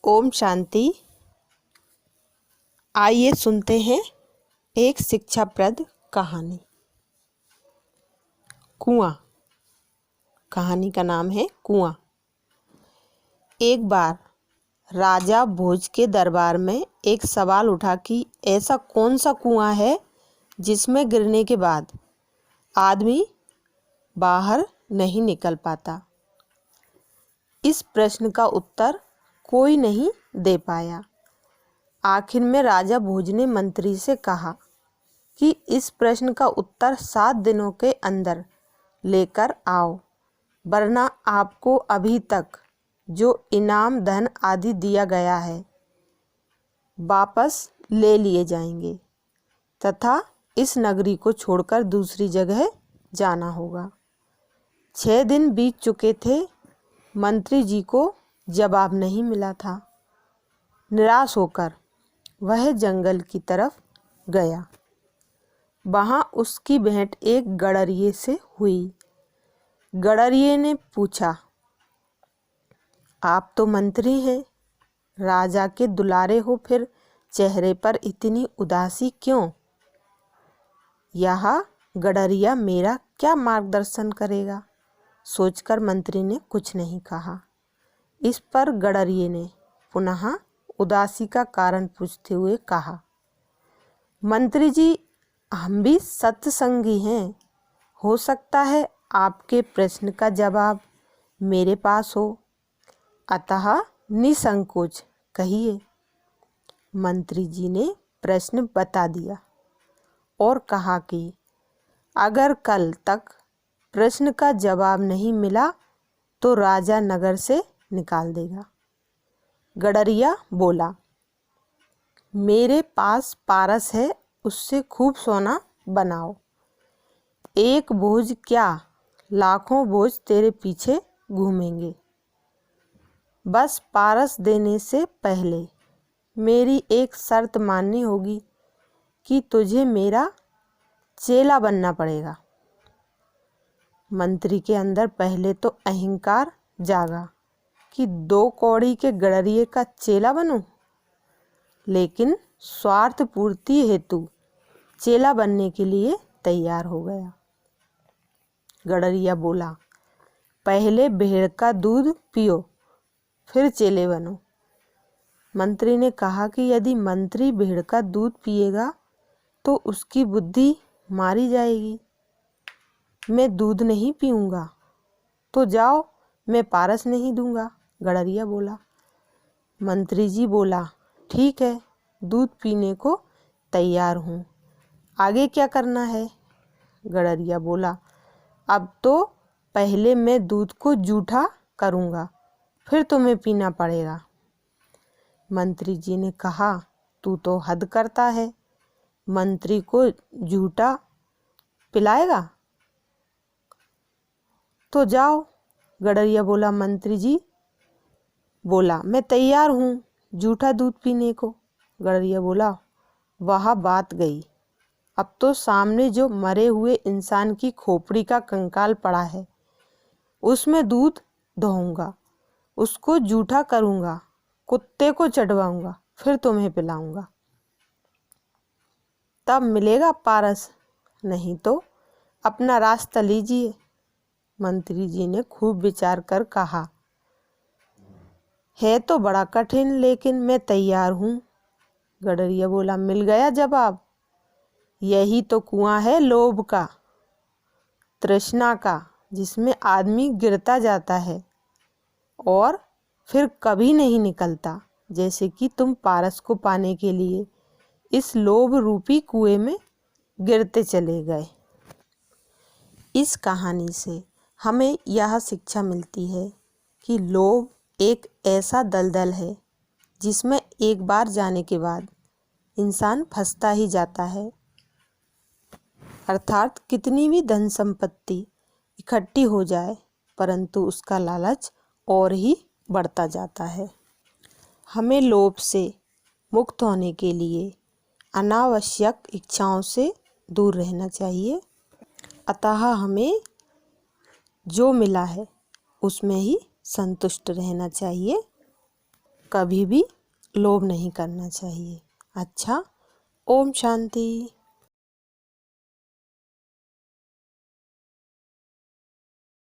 ओम शांति। आइए सुनते हैं एक शिक्षाप्रद कहानी। कुआं। कहानी का नाम है कुआं। एक बार राजा भोज के दरबार में एक सवाल उठा कि ऐसा कौन सा कुआं है जिसमें गिरने के बाद आदमी बाहर नहीं निकल पाता। इस प्रश्न का उत्तर कोई नहीं दे पाया। आखिर में राजा भोज ने मंत्री से कहा कि इस प्रश्न का उत्तर 7 दिनों के अंदर लेकर आओ, वरना आपको अभी तक जो इनाम धन आदि दिया गया है वापस ले लिए जाएंगे तथा इस नगरी को छोड़कर दूसरी जगह जाना होगा। 6 दिन बीत चुके थे, मंत्री जी को जवाब नहीं मिला था। निराश होकर वह जंगल की तरफ गया। वहाँ उसकी भेंट एक गडरिये से हुई। गडरिये ने पूछा, आप तो मंत्री हैं, राजा के दुलारे हो, फिर चेहरे पर इतनी उदासी क्यों? यह गडरिया मेरा क्या मार्गदर्शन करेगा? सोचकर मंत्री ने कुछ नहीं कहा। इस पर गडरिये ने पुनः उदासी का कारण पूछते हुए कहा, मंत्री जी, हम भी सत्संगी हैं, हो सकता है आपके प्रश्न का जवाब मेरे पास हो, अतः निसंकोच कहिए। मंत्री जी ने प्रश्न बता दिया और कहा कि अगर कल तक प्रश्न का जवाब नहीं मिला तो राजा नगर से निकाल देगा। गडरिया बोला, मेरे पास पारस है, उससे खूब सोना बनाओ। एक भोज क्या, लाखों भोज तेरे पीछे घूमेंगे। बस पारस देने से पहले मेरी एक शर्त माननी होगी कि तुझे मेरा चेला बनना पड़ेगा। मंत्री के अंदर पहले तो अहंकार जागा कि 2 कौड़ी के गडरिये का चेला बनूं, लेकिन स्वार्थ पूर्ति हेतु चेला बनने के लिए तैयार हो गया। गडरिया बोला, पहले भेड़ का दूध पियो, फिर चेले बनो। मंत्री ने कहा कि यदि मंत्री भेड़ का दूध पिएगा तो उसकी बुद्धि मारी जाएगी। मैं दूध नहीं पीऊँगा। तो जाओ, मैं पारस नहीं दूंगा। गडरिया बोला। मंत्री जी बोला, ठीक है, दूध पीने को तैयार हूँ, आगे क्या करना है? गडरिया बोला, अब तो पहले मैं दूध को जूठा करूँगा, फिर तुम्हें पीना पड़ेगा। मंत्री जी ने कहा, तू तो हद करता है, मंत्री को जूठा पिलाएगा? तो जाओ। गडरिया बोला, मंत्री जी बोला, मैं तैयार हूँ जूठा दूध पीने को। गडरिया बोला, वह बात गई, अब तो सामने जो मरे हुए इंसान की खोपड़ी का कंकाल पड़ा है उसमें दूध धोऊंगा, उसको जूठा करूँगा, कुत्ते को चढ़वाऊँगा, फिर तुम्हें पिलाऊँगा, तब मिलेगा पारस, नहीं तो अपना रास्ता लीजिए। मंत्री जी ने खूब विचार कर कहा, है तो बड़ा कठिन, लेकिन मैं तैयार हूँ। गडरिया बोला, मिल गया जवाब। यही तो कुआं है लोभ का, तृष्णा का, जिसमें आदमी गिरता जाता है और फिर कभी नहीं निकलता। जैसे कि तुम पारस को पाने के लिए इस लोभ रूपी कुएं में गिरते चले गए। इस कहानी से हमें यह शिक्षा मिलती है कि लोभ एक ऐसा दलदल है जिसमें एक बार जाने के बाद इंसान फंसता ही जाता है। अर्थात कितनी भी धन संपत्ति इकट्ठी हो जाए, परंतु उसका लालच और ही बढ़ता जाता है। हमें लोभ से मुक्त होने के लिए अनावश्यक इच्छाओं से दूर रहना चाहिए। अतः हमें जो मिला है उसमें ही संतुष्ट रहना चाहिए। कभी भी लोभ नहीं करना चाहिए। अच्छा, ओम शांति।